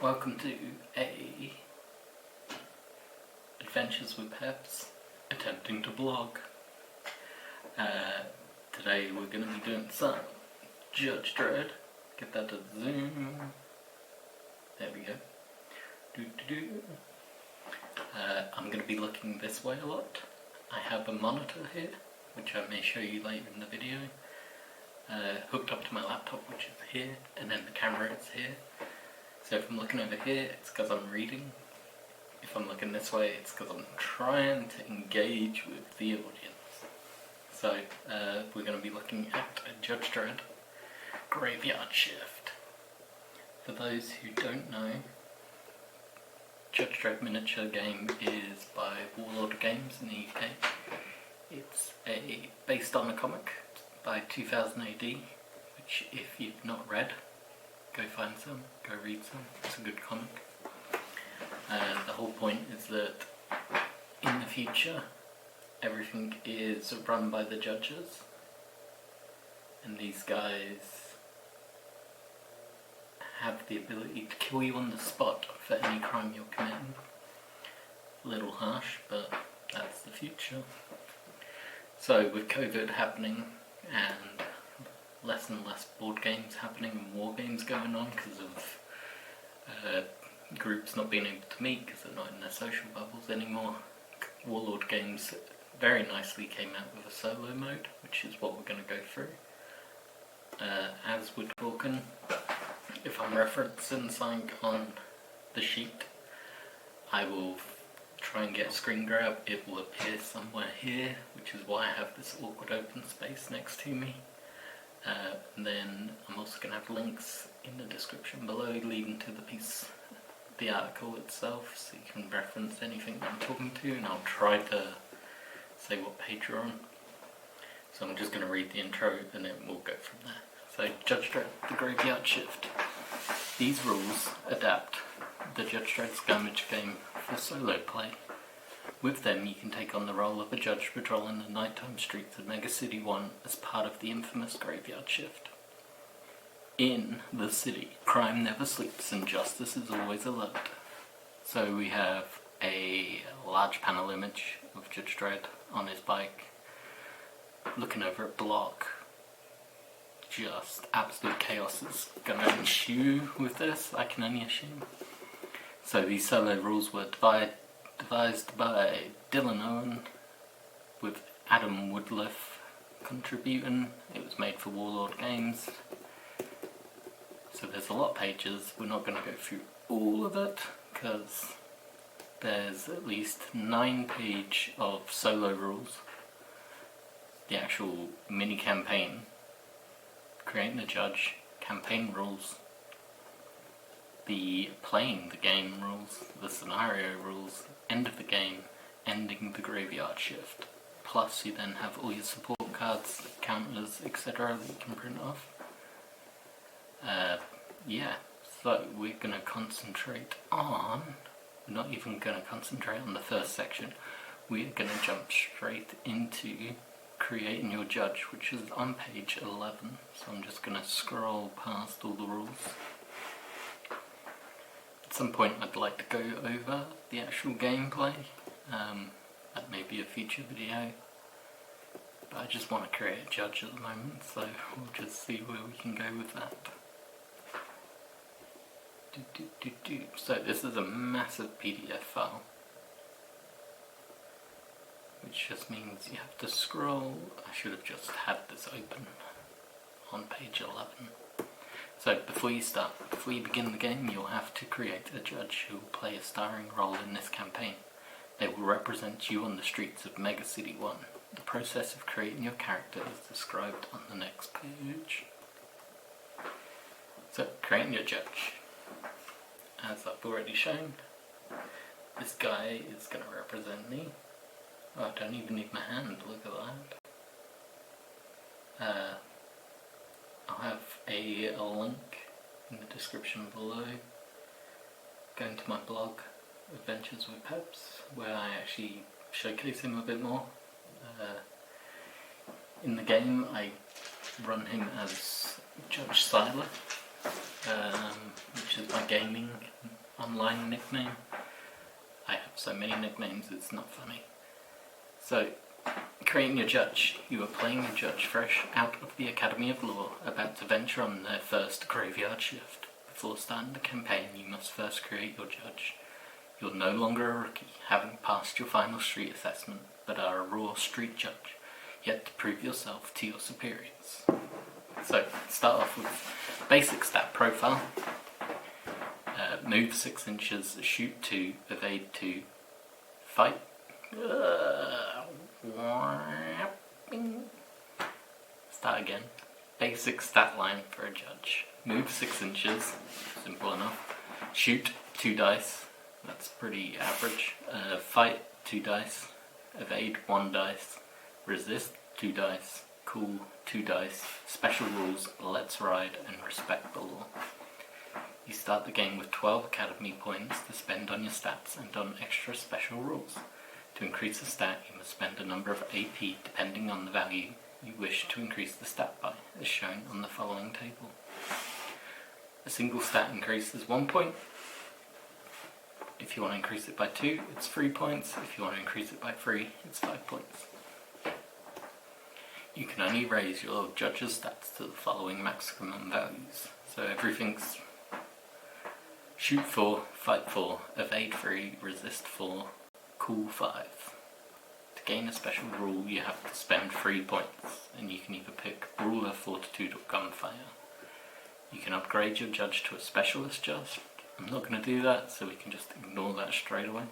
Welcome to a Adventures with Peps attempting to blog. Today we're going to be doing some Judge Dredd. Get that to zoom. There we go. I'm going to be looking this way a lot. I have a monitor here, which I may show you later in the video, hooked up to my laptop, which is here, and then the camera is here. So if I'm looking over here, it's because I'm reading. If I'm looking this way, it's because I'm trying to engage with the audience. So we're going to be looking at a Judge Dredd Graveyard Shift. For those who don't know, Judge Dredd miniature game is by Warlord Games in the UK. It's based on a comic by 2000 AD, which if you've not read, go find some, go read some. It's a good comic. The whole point is that in the future, everything is run by the judges, and these guys have the ability to kill you on the spot for any crime you're committing. A little harsh, but that's the future. So with COVID happening and less and less board games happening and war games going on because of groups not being able to meet because they're not in their social bubbles anymore, Warlord Games very nicely came out with a solo mode, which is what we're going to go through. As we're talking, if I'm referencing something on the sheet, I will try and get a screen grab. It will appear somewhere here, which is why I have this awkward open space next to me. And then I'm also going to have links in the description below leading to the article itself, so you can reference anything that I'm talking to, and I'll try to say what page you're on. So I'm just going to read the intro and then we'll go from there. So Judge Dredd, the Graveyard Shift. These rules adapt the Judge Dredd skirmish game for solo play. With them you can take on the role of a judge patrolling the nighttime streets of Mega City 1 as part of the infamous Graveyard Shift. In the city, crime never sleeps and justice is always alert. So we have a large panel image of Judge Dredd on his bike, looking over a block. Just absolute chaos is going to ensue with this, I can only assume. So these solo rules were devised by Dylan Owen, with Adam Woodliff contributing. It was made for Warlord Games. So there's a lot of pages. We're not going to go through all of it, because there's at least 9 pages of solo rules. The actual mini campaign, creating a judge, campaign rules, the playing the game rules, the scenario rules, end of the game, ending the Graveyard Shift. Plus you then have all your support cards, counters, etc. that you can print off. Yeah, so we're going to concentrate on, we're not even going to concentrate on the first section, we're going to jump straight into creating your judge, which is on page 11, so I'm just going to scroll past all the rules. At some point I'd like to go over the actual gameplay, that may be a future video, but I just want to create a judge at the moment, so we'll just see where we can go with that. So this is a massive PDF file, which just means you have to scroll. I should have just had this open on page 11. So before you begin the game, you'll have to create a judge who will play a starring role in this campaign. They will represent you on the streets of Mega City 1. The process of creating your character is described on the next page. So, creating your judge. As I've already shown, this guy is going to represent me. Oh, I don't even need my hand, look at that. I'll have a link in the description below, going to my blog, Adventures with Peps, where I actually showcase him a bit more. In the game I run him as Judge Siler, which which is my gaming online nickname. I have so many nicknames, it's not funny. So, creating your judge. You are playing your judge fresh out of the Academy of Law, about to venture on their first graveyard shift. Before starting the campaign, you must first create your judge. You're no longer a rookie, having passed your final street assessment, but are a raw street judge, yet to prove yourself to your superiors. So, start off with basic stat profile. Move 6 inches, shoot 2, evade 2, fight. Start again. Basic stat line for a judge. Move 6 inches, simple enough. Shoot 2 dice, that's pretty average. Fight 2 dice. Evade 1 dice. Resist 2 dice. Cool 2 dice. Special rules, let's ride and respect the law. You start the game with 12 academy points to spend on your stats and on extra special rules. To increase the stat, you must spend a number of AP depending on the value you wish to increase the stat by, as shown on the following table. A single stat increase is 1 point. If you want to increase it by 2, it's 3 points. If you want to increase it by 3, it's 5 points. You can only raise your judge's stats to the following maximum values. So everything's shoot 4, fight 4, evade 3, resist 4, cool 5. To gain a special rule, you have to spend 3 points, and you can either pick Ruler, Fortitude, or Gunfire. You can upgrade your judge to a specialist judge. I'm not going to do that, so we can just ignore that straight away.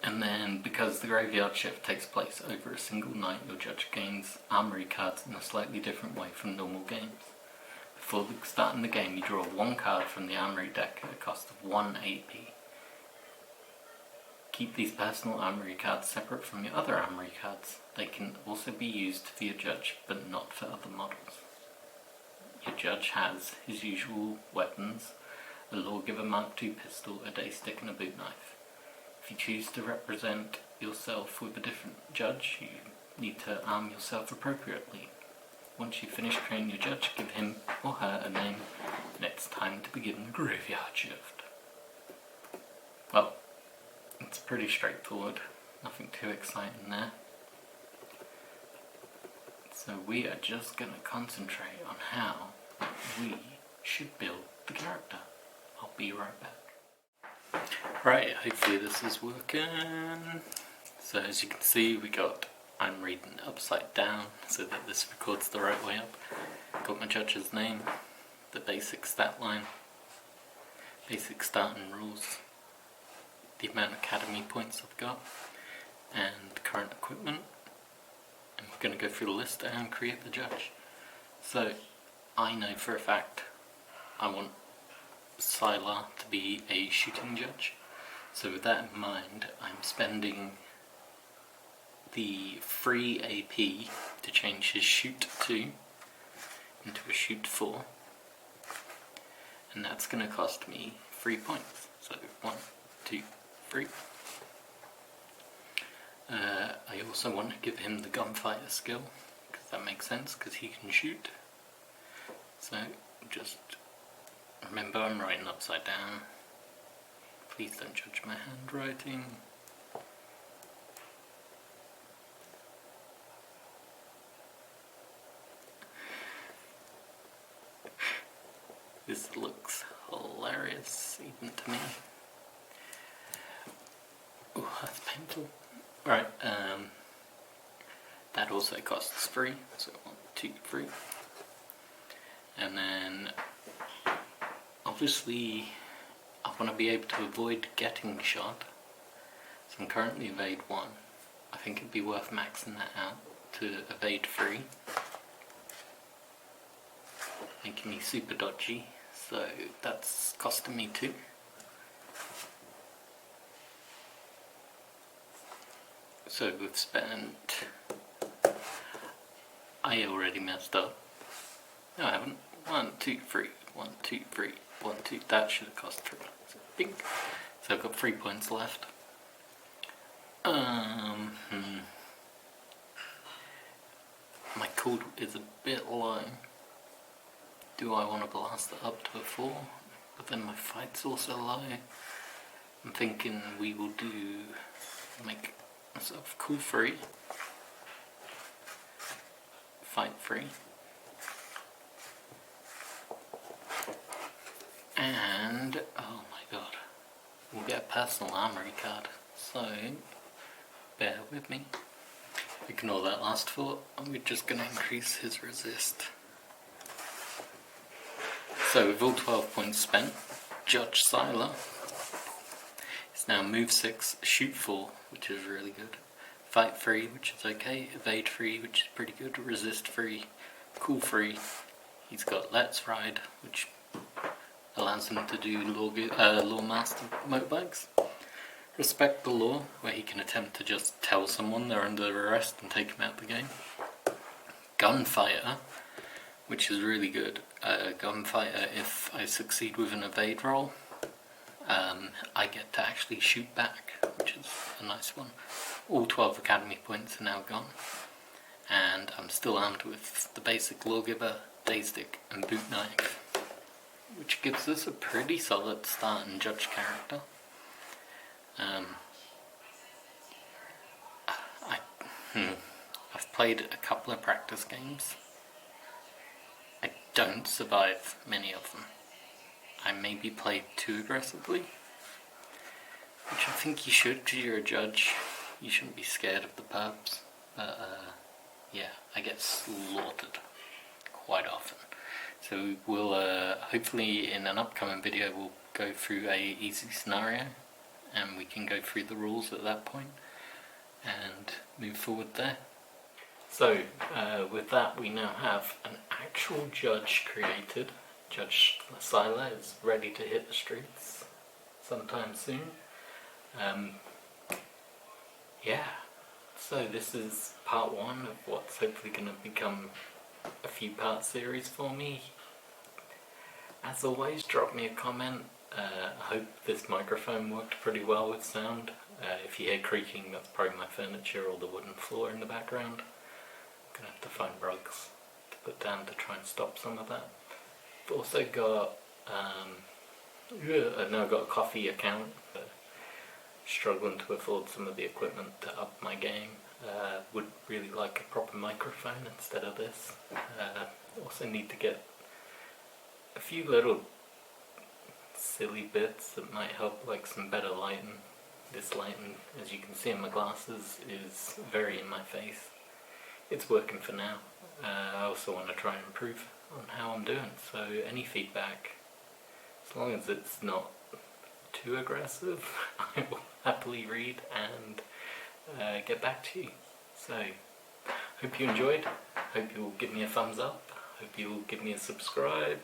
And then, because the graveyard shift takes place over a single night, your judge gains armory cards in a slightly different way from normal games. Before starting the game, you draw 1 card from the armory deck at a cost of 1 AP. Keep these personal armory cards separate from your other armory cards. They can also be used for your judge, but not for other models. Your judge has his usual weapons: a Lawgiver Mark II pistol, a day stick, and a boot knife. If you choose to represent yourself with a different judge, you need to arm yourself appropriately. Once you finish creating your judge, give him or her a name, and it's time to begin the graveyard shift. Well, it's pretty straightforward, nothing too exciting there. So we are just going to concentrate on how we should build the character. I'll be right back. Right, hopefully this is working. So as you can see, I'm reading it upside down so that this records the right way up. Got my judge's name, the basic stat line, basic starting rules, the amount of academy points I've got, and current equipment. And we're going to go through the list and create the judge. So I know for a fact I want Sylar to be a shooting judge. So with that in mind, I'm spending the free AP to change his shoot 2 into a shoot 4, and that's going to cost me 3 points. So 1, 2, 3. I also want to give him the gunfighter skill, because that makes sense, because he can shoot. So just remember, I'm writing upside down. Please don't judge my handwriting. This looks hilarious, even to me. Oh, that's painful. Right, that also costs 3, so 1, 2, 3. And then, obviously, I want to be able to avoid getting shot, so I'm currently evade 1. I think it'd be worth maxing that out to evade 3, making me super dodgy, so that's costing me 2. So we've spent... I already messed up. No, I haven't. 1, 2, 3. 1, 2, 3. 1, 2. That should have cost 3. So, bing. So I've got 3 points left. My cooldown is a bit low. Do I want to blast it up to a 4? But then my fight's also low. I'm thinking we will make myself cool 3, fight 3, and oh my god, we'll get a personal armory card, so bear with me. Ignore that last thought, and we're just going to increase his resist. So with all 12 points spent, Judge Siler is now move 6, shoot 4, which is really good, fight 3, which is okay, evade 3, which is pretty good, resist 3, cool 3. He's got Let's Ride, which allows him to do Law Master motorbikes. Respect the Law, where he can attempt to just tell someone they're under arrest and take them out the game. Gunfighter, which is really good. Gunfighter, if I succeed with an evade roll, I get to actually shoot back, which is a nice one. All 12 academy points are now gone, and I'm still armed with the basic Lawgiver, Daystick and Boot Knife, which gives us a pretty solid start and Judge character. I've played a couple of practice games. I don't survive many of them. I maybe played too aggressively, which I think you should, because you're a judge. You shouldn't be scared of the pubs. But yeah, I get slaughtered quite often. So we'll hopefully in an upcoming video we'll go through a easy scenario, and we can go through the rules at that point and move forward there. So with that, we now have an actual judge created. Judge Siler is ready to hit the streets sometime soon. Yeah, so this is part 1 of what's hopefully going to become a few part series for me. As always, drop me a comment. I hope this microphone worked pretty well with sound. If you hear creaking, that's probably my furniture or the wooden floor in the background. I'm going to have to find rugs to put down to try and stop some of that. I've also got, I've now got a coffee account, but struggling to afford some of the equipment to up my game. Would really like a proper microphone instead of this. Also need to get a few little silly bits that might help, like some better lighting. This lighting, as you can see in my glasses, is very in my face. It's working for now. I also want to try and improve on how I'm doing, so any feedback, as long as it's not too aggressive, I will happily read and get back to you. So, hope you enjoyed, hope you'll give me a thumbs up, hope you'll give me a subscribe,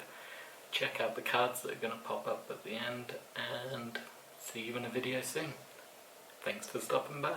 check out the cards that are going to pop up at the end, and see you in a video soon. Thanks for stopping by.